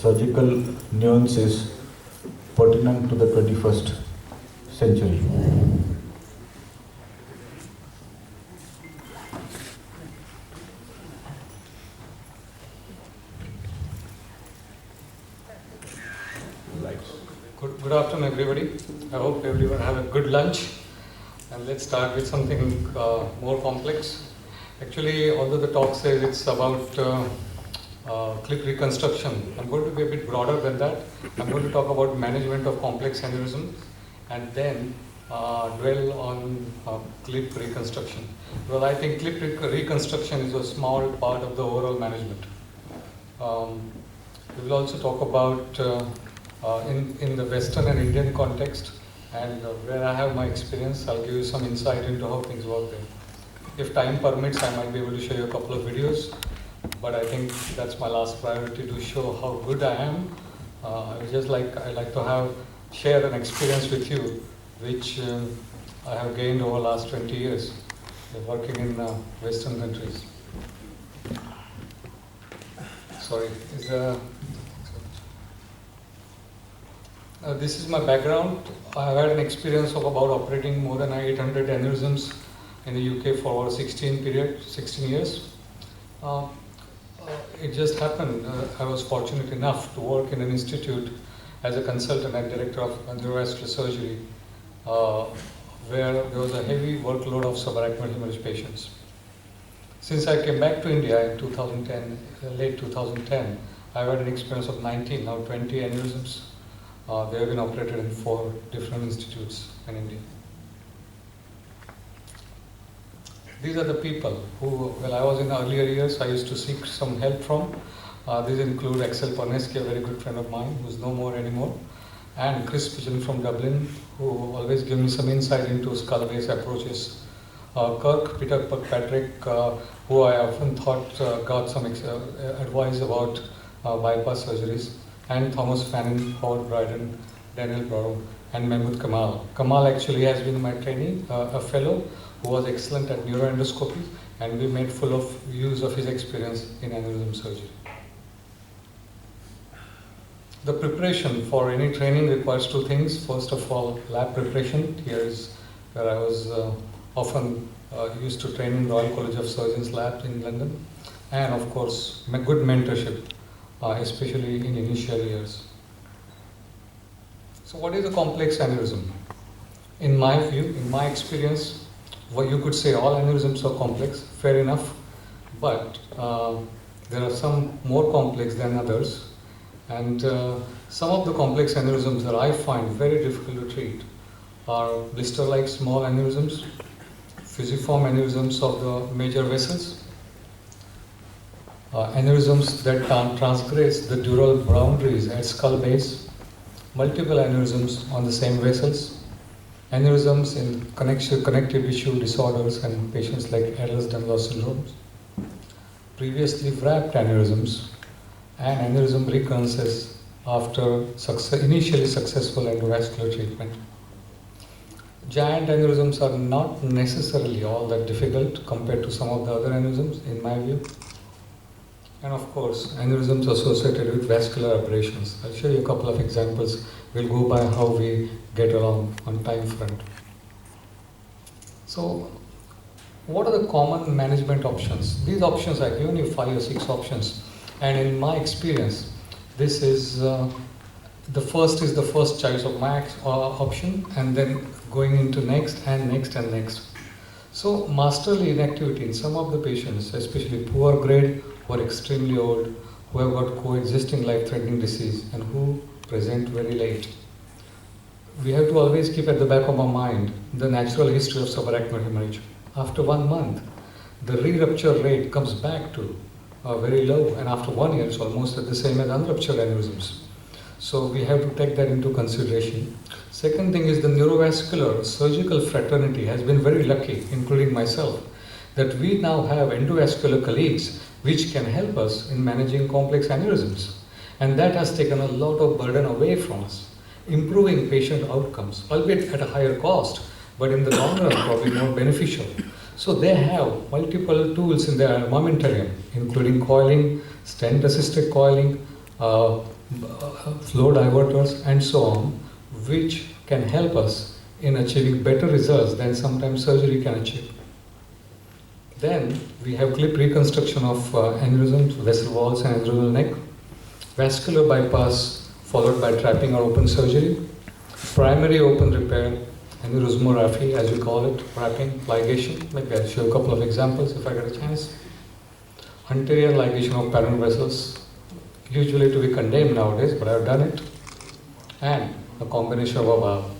surgical nuances pertinent to the 21st century. Good afternoon, everybody. I hope everyone had a good lunch. And let's start with something more complex. Actually, although the talk says it's about clip reconstruction, I'm going to be a bit broader than that. I'm going to talk about management of complex aneurysm and then dwell on clip reconstruction. Well, I think clip reconstruction is a small part of the overall management. We will also talk about in the Western and Indian context, and where I have my experience, I'll give you some insight into how things work there. If time permits, I might be able to show you a couple of videos, but I think that's my last priority, to show how good I am. I like to share an experience with you, which I have gained over the last 20 years working in Western countries. Sorry, this is my background. I've had an experience of about operating more than 800 aneurysms in the UK for over 16 years. It just happened, I was fortunate enough to work in an institute as a consultant and director of neurovascular surgery, where there was a heavy workload of subarachnoid hemorrhage patients. Since I came back to India in 2010, late 2010, I've had an experience of 19, now 20 aneurysms. They have been operated in 4 different institutes in India. These are the people who, well, I was in earlier years, I used to seek some help from. These include Axel Porneski, a very good friend of mine, who's no more anymore, and Chris Pigeon from Dublin, who always give me some insight into skull-based approaches. Peter Kirkpatrick, who I often thought got some advice about bypass surgeries, and Thomas Fannin, Howard Bryden, Daniel Barrow, and Mahmood Kamal. Kamal actually has been my trainee, a fellow who was excellent at neuroendoscopy, and we made full of use of his experience in aneurysm surgery. The preparation for any training requires 2 things. First of all, lab preparation. Here is where I was often used to train in Royal College of Surgeons lab in London, and of course, good mentorship, especially in initial years. So what is a complex aneurysm? In my view, in my experience, well, you could say all aneurysms are complex, fair enough, but there are some more complex than others, and some of the complex aneurysms that I find very difficult to treat are blister-like small aneurysms, fusiform aneurysms of the major vessels, aneurysms that transgress the dural boundaries at skull base, multiple aneurysms on the same vessels, aneurysms in connective tissue disorders and patients like Ehlers-Danlos syndromes, previously wrapped aneurysms, and aneurysm recurrences after initially successful endovascular treatment. Giant aneurysms are not necessarily all that difficult compared to some of the other aneurysms, in my view. And of course, aneurysms associated with vascular aberrations. I'll show you a couple of examples. We'll go by how we get along on time front. So, what are the common management options? These options, I've given you 5 or 6 options. And in my experience, this is the first choice of my option, and then going into next and next and next. So, masterly inactivity in some of the patients, especially poor grade, who are extremely old, who have got coexisting life-threatening disease, and who present very late. We have to always keep at the back of our mind the natural history of subarachnoid hemorrhage. After 1 month, the re-rupture rate comes back to very low, and after 1 year, it's almost the same as unruptured aneurysms. So we have to take that into consideration. Second thing is the neurovascular surgical fraternity has been very lucky, including myself, that we now have endovascular colleagues which can help us in managing complex aneurysms. And that has taken a lot of burden away from us, improving patient outcomes, albeit at a higher cost, but in the long run probably more beneficial. So they have multiple tools in their armamentarium, including coiling, stent-assisted coiling, flow diverters, and so on, which can help us in achieving better results than sometimes surgery can achieve. Then we have clip reconstruction of aneurysms, vessel walls, and aneurysmal neck, vascular bypass followed by trapping or open surgery, primary open repair, aneurysmography as we call it, wrapping, ligation. Maybe I'll show a couple of examples if I get a chance. Anterior ligation of parent vessels, usually to be condemned nowadays, but I've done it, and a combination of above.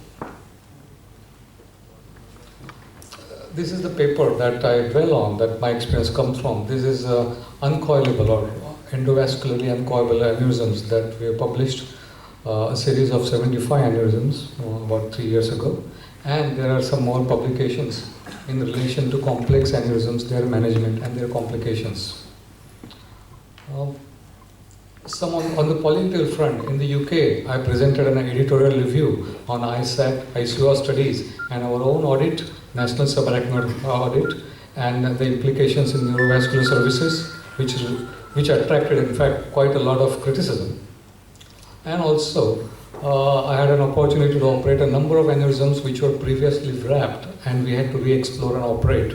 This is the paper that I dwell on, that my experience comes from. This is uncoilable or endovascularly uncoilable aneurysms that we have published, a series of 75 aneurysms about 3 years ago. And there are some more publications in relation to complex aneurysms, their management and their complications. Some on the polyneal front, in the UK, I presented an editorial review on ICUR studies and our own audit, National Subarachnoid Audit, and the implications in neurovascular services, which attracted, in fact, quite a lot of criticism. And also, I had an opportunity to operate a number of aneurysms which were previously wrapped, and we had to re-explore and operate.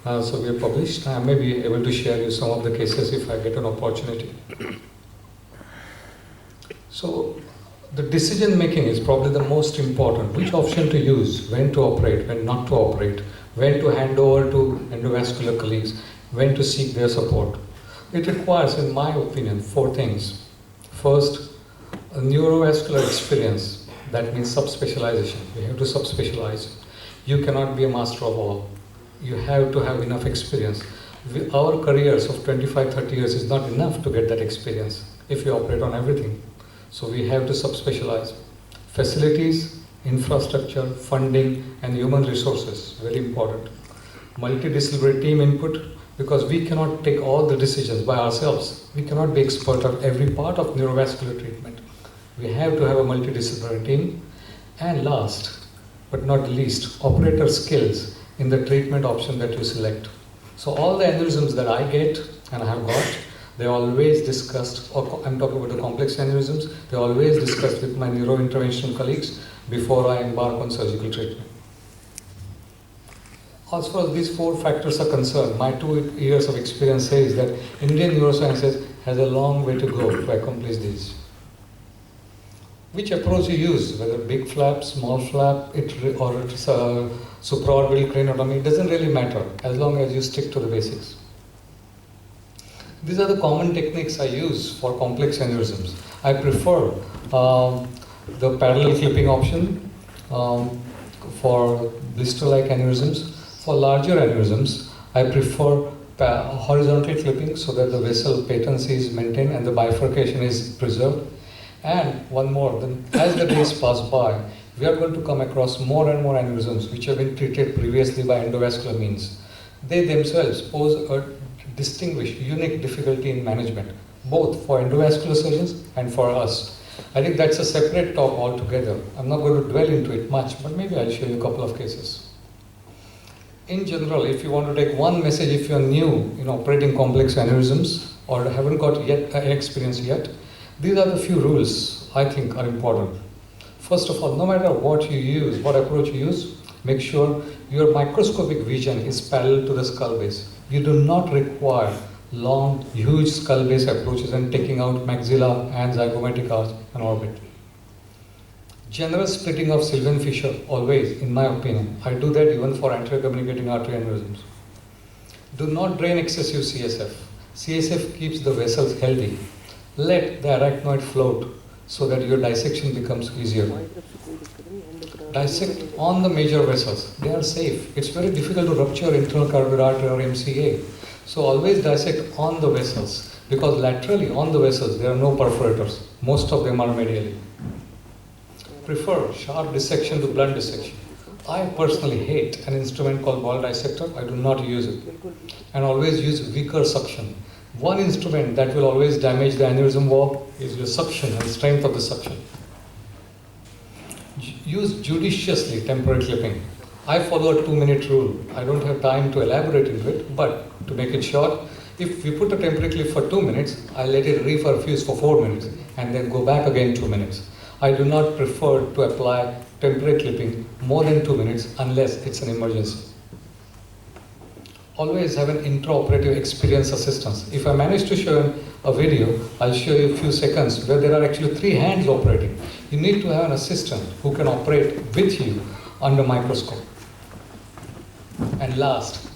So we have published. I may be able to share you some of the cases if I get an opportunity. So the decision making is probably the most important. Which option to use, when to operate, when not to operate, when to hand over to endovascular colleagues, when to seek their support. It requires, in my opinion, 4 things. First, a neurovascular experience. That means subspecialization. You have to subspecialize. You cannot be a master of all. You have to have enough experience. Our careers of 25, 30 years is not enough to get that experience if you operate on everything. So we have to subspecialize. Facilities, infrastructure, funding, and human resources, very important. Multidisciplinary team input, because we cannot take all the decisions by ourselves. We cannot be expert of every part of neurovascular treatment. We have to have a multidisciplinary team. And last, but not least, operator skills in the treatment option that you select. So all the aneurysms that I get, and I have got, they always discussed, or I'm talking about the complex aneurysms, they always discussed with my neurointerventional colleagues before I embark on surgical treatment. As far as these 4 factors are concerned, my 2 years of experience says that Indian neurosciences has a long way to go to accomplish these. Which approach you use, whether big flap, small flap, or it's supraorbital craniotomy, it doesn't really matter as long as you stick to the basics. These are the common techniques I use for complex aneurysms. I prefer the parallel clipping option for blister-like aneurysms. For larger aneurysms, I prefer horizontal clipping so that the vessel patency is maintained and the bifurcation is preserved. And one more, as the days pass by, we are going to come across more and more aneurysms which have been treated previously by endovascular means. They themselves pose a distinguished, unique difficulty in management, both for endovascular surgeons and for us. I think that's a separate talk altogether. I'm not going to dwell into it much, but maybe I'll show you a couple of cases. In general, if you want to take one message, if you're new in operating complex aneurysms or haven't got yet experience yet, these are the few rules I think are important. First of all, no matter what you use, what approach you use, make sure your microscopic vision is parallel to the skull base. You do not require long, huge skull base approaches and taking out maxilla and zygomatic arch and orbit. Generous splitting of Sylvian fissure, always, in my opinion. I do that even for anterior communicating artery aneurysms. Do not drain excessive CSF. CSF keeps the vessels healthy. Let the arachnoid float so that your dissection becomes easier. Dissect on the major vessels. They are safe. It's very difficult to rupture internal carotid artery or MCA. So always dissect on the vessels, because laterally on the vessels there are no perforators. Most of them are medially. Prefer sharp dissection to blunt dissection. I personally hate an instrument called ball dissector. I do not use it. And always use weaker suction. One instrument that will always damage the aneurysm wall is your suction and strength of the suction. Use judiciously temporary clipping. I follow a 2-minute rule. I don't have time to elaborate into it, but to make it short, if we put a temporary clip for 2 minutes, I let it reperfuse for 4 minutes. and then go back again 2 minutes. I do not prefer to apply temporary clipping more than 2 minutes unless it's an emergency. Always have an intraoperative experience assistance. If I manage to show a video, I'll show you a few seconds where there are actually 3 hands operating. You need to have an assistant who can operate with you under microscope. And last,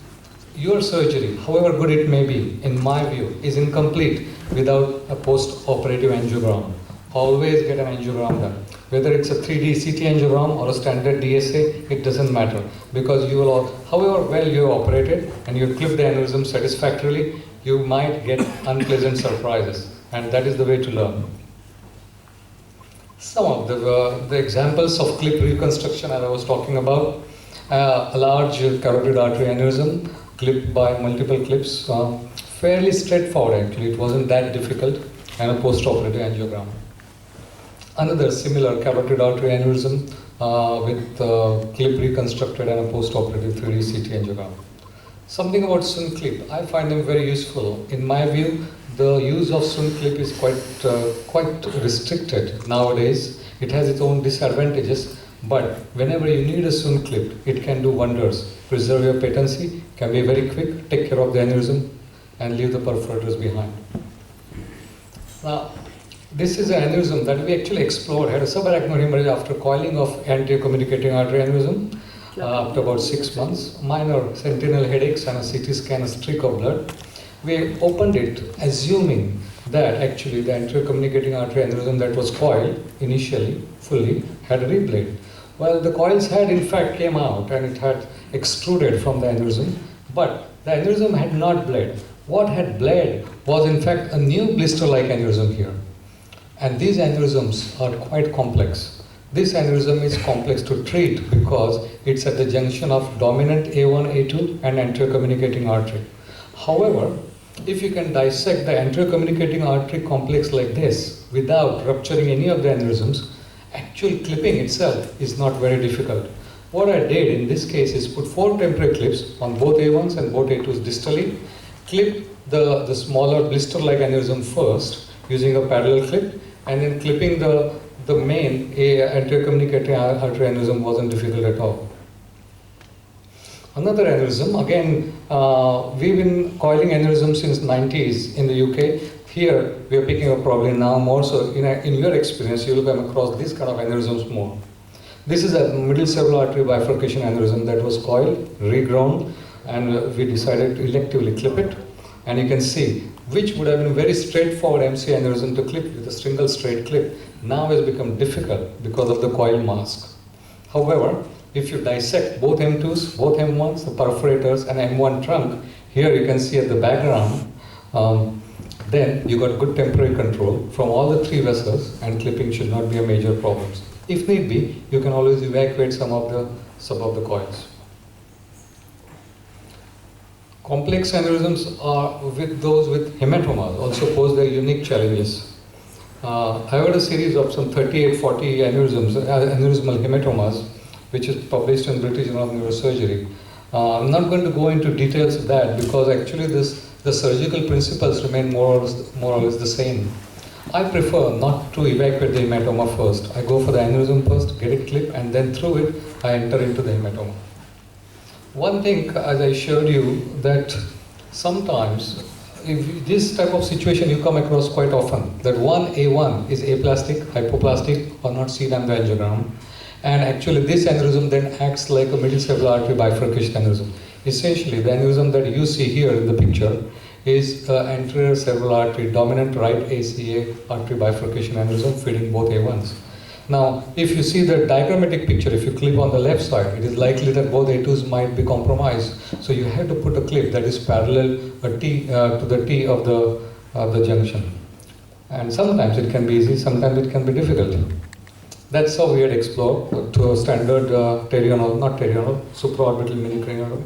your surgery, however good it may be, in my view, is incomplete without a post-operative angiogram. Always get an angiogram done. Whether it's a 3D CT angiogram or a standard DSA, it doesn't matter, because you will, however well you operated and you clip the aneurysm satisfactorily, you might get unpleasant surprises, and that is the way to learn. Some of the examples of clip reconstruction as I was talking about, a large carotid artery aneurysm clipped by multiple clips, fairly straightforward actually, it wasn't that difficult, and a post-operative angiogram. Another similar carotid artery aneurysm with clip reconstructed and a post-operative 3D CT angiogram. Something about Sun clip, I find them very useful. In my view, the use of Sun clip is quite restricted nowadays. It has its own disadvantages, but whenever you need a Sun clip, it can do wonders. Preserve your patency, can be very quick, take care of the aneurysm, and leave the perforators behind. Now, this is an aneurysm that we actually explored, had a subarachnoid hemorrhage after coiling of anterior communicating artery aneurysm after about 6 months, minor sentinel headaches and a CT scan, a streak of blood. We opened it assuming that actually the anterior communicating artery aneurysm that was coiled initially, fully, had a reblade. Well, the coils had in fact came out and it had extruded from the aneurysm, but the aneurysm had not bled. What had bled was in fact a new blister-like aneurysm here. And these aneurysms are quite complex. This aneurysm is complex to treat because it's at the junction of dominant A1, A2 and anterior communicating artery. However, if you can dissect the anterior communicating artery complex like this without rupturing any of the aneurysms, actual clipping itself is not very difficult. What I did in this case is put 4 temporary clips on both A1s and both A2s distally, clip the smaller blister-like aneurysm first using a parallel clip, and then clipping the main anterior communicating artery aneurysm wasn't difficult at all. Another aneurysm, again, we've been coiling aneurysms since 90s in the UK. Here, we are picking up probably now more, so in your experience, you will come across these kind of aneurysms more. This is a middle cerebral artery bifurcation aneurysm that was coiled, regrown, and we decided to electively clip it. And you can see, which would have been very straightforward MC aneurysm to clip with a single straight clip, now has become difficult because of the coil mask. However, if you dissect both M2s, both M1s, the perforators and M1 trunk, here you can see at the background, then you got good temporary control from all the 3 vessels, and clipping should not be a major problem. If need be, you can always evacuate some of the coils. Complex aneurysms are with those with hematomas also pose their unique challenges. I had a series of some 38, 40 aneurysmal hematomas, which is published in British Journal of Neurosurgery. I'm not going to go into details of that because actually the surgical principles remain more or less the same. I prefer not to evacuate the hematoma first. I go for the aneurysm first, get it clipped, and then through it, I enter into the hematoma. One thing, as I showed you, that sometimes, if this type of situation you come across quite often, that one A1 is aplastic, hypoplastic, or not seen on the angiogram, and actually this aneurysm then acts like a middle cerebral artery bifurcation aneurysm. Essentially, the aneurysm that you see here in the picture is anterior cerebral artery, dominant right ACA artery bifurcation aneurysm feeding both A1s. Now, if you see the diagrammatic picture, if you clip on the left side, it is likely that both A2s might be compromised. So you have to put a clip that is parallel to the T of the junction. And sometimes it can be easy, sometimes it can be difficult. That's how we had explored to a standard supraorbital minicranial.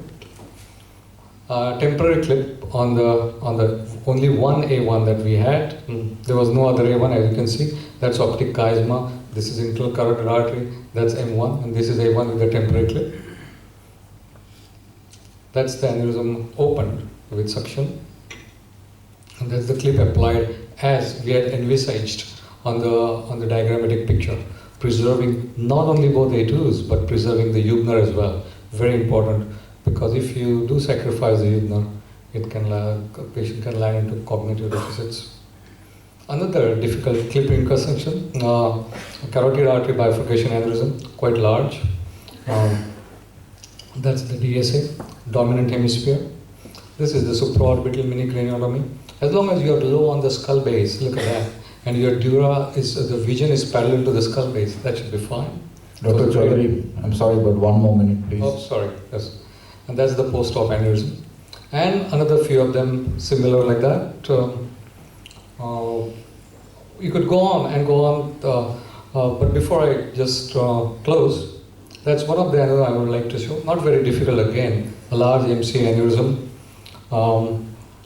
Temporary clip on the only one A1 that we had. There was no other A1, as you can see. That's optic chiasma. This is internal carotid artery. That's M1, and this is A1 with a temporary clip. That's the aneurysm opened with suction, and that's the clip applied as we had envisaged on the diagrammatic picture, preserving not only both A2s but preserving the Hübner as well. Very important, because if you do sacrifice the Hübner, a patient can land into cognitive deficits. Another difficult clip reconstruction, carotid artery bifurcation aneurysm, quite large. That's the DSA, dominant hemisphere. This is the supraorbital mini craniotomy. As long as you are low on the skull base, look at that, and your dura the vision is parallel to the skull base, that should be fine. Dr. Choudhary, I'm sorry, but one more minute, please. Oh, sorry, yes. And that's the post-op aneurysm. And another few of them similar like that. You could go on and go on, but before I just close, that's one of the aneurysm I would like to show. Not very difficult again, a large MC aneurysm.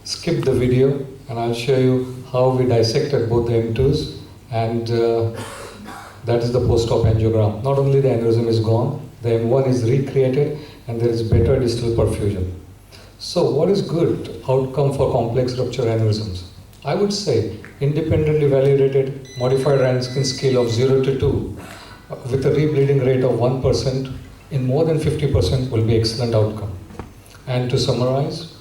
Skip the video and I'll show you how we dissected both the M2s, and that is the post-op angiogram. Not only the aneurysm is gone, the M1 is recreated and there is better distal perfusion. So what is good outcome for complex rupture aneurysms? I would say independently validated modified Rankin scale of 0 to 2 with a rebleeding rate of 1% in more than 50% will be excellent outcome. And to summarize,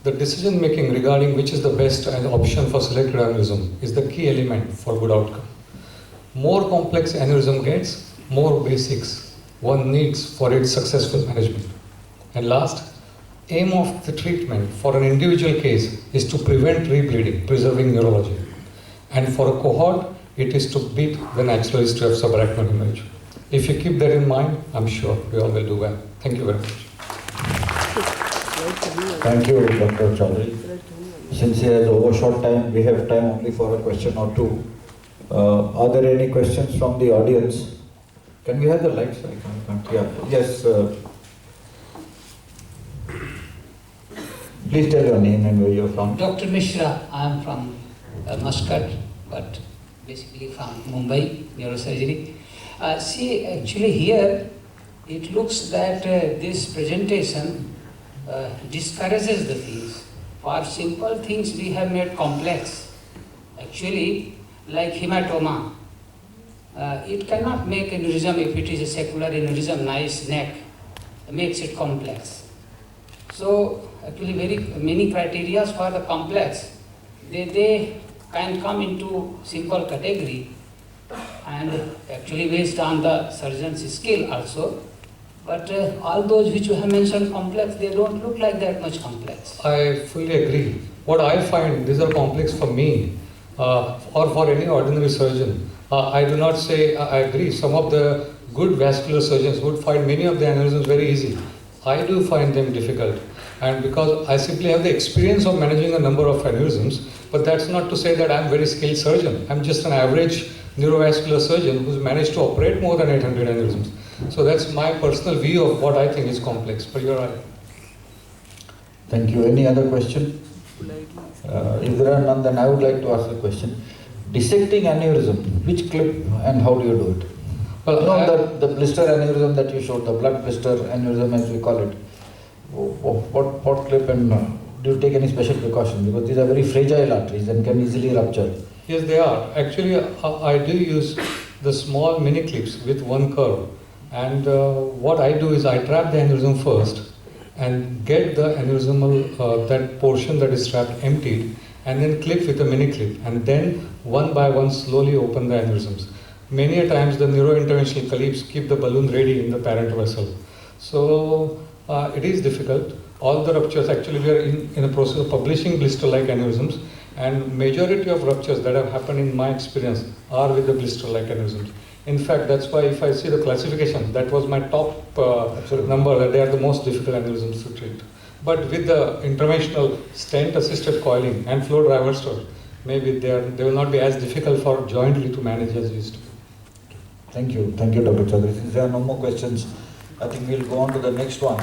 the decision making regarding which is the best option for selected aneurysm is the key element for good outcome. More complex aneurysm gets, more basics one needs for its successful management. And last, aim of the treatment for an individual case is to prevent rebleeding, preserving neurology. And for a cohort, it is to beat the natural history of subarachnoid hemorrhage. If you keep that in mind, I'm sure we all will do well. Thank you very much. Thank you, Dr. Choudhary. Since he has overshot time, we have time only for a question or two. Are there any questions from the audience? Can we have the lights? I can't. Yeah. Yes. Please tell your name and where you're from. Dr. Mishra, I am from Muscat, but basically from Mumbai, neurosurgery. See, actually here, it looks that this presentation discourages the things. For simple things, we have made complex. Actually, like hematoma, it cannot make aneurysm if it is a secular aneurysm, nice neck, makes it complex. So, actually very many criteria for the complex, they can come into simple category, and actually based on the surgeon's skill also. But all those which you have mentioned complex, they don't look like that much complex. I fully agree. What I find, these are complex for me or for any ordinary surgeon. I do not say I agree. Some of the good vascular surgeons would find many of the aneurysms very easy. I do find them difficult. And because I simply have the experience of managing a number of aneurysms, but that's not to say that I'm a very skilled surgeon. I'm just an average neurovascular surgeon who's managed to operate more than 800 aneurysms. So that's my personal view of what I think is complex, but you're right. Thank you. Any other question? If there are none, then I would like to ask a question. Dissecting aneurysm, which clip and how do you do it? Well, the blister aneurysm that you showed, the blood blister aneurysm as we call it, what clip and do you take any special precaution? Because these are very fragile arteries and can easily rupture. Yes, they are. Actually, I do use the small mini clips with one curve. And what I do is I trap the aneurysm first and get the aneurysmal, that portion that is trapped emptied, and then clip with a mini clip, and then one by one slowly open the aneurysms. Many a times the neurointerventional colleagues keep the balloon ready in the parent vessel. So it is difficult. All the ruptures, actually we are in a process of publishing blister-like aneurysms, and majority of ruptures that have happened in my experience are with the blister-like aneurysms. In fact, that's why if I see the classification, that was my top number, that they are the most difficult aneurysms to treat. But with the interventional stent-assisted coiling and flow diverter, maybe they will not be as difficult for jointly to manage as used to be. Thank you, Dr. Choudhary. Since there are no more questions, I think we'll go on to the next one,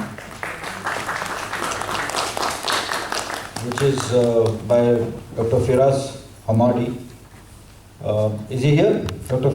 which is by Dr. Firas Hamadi. Is he here, Dr.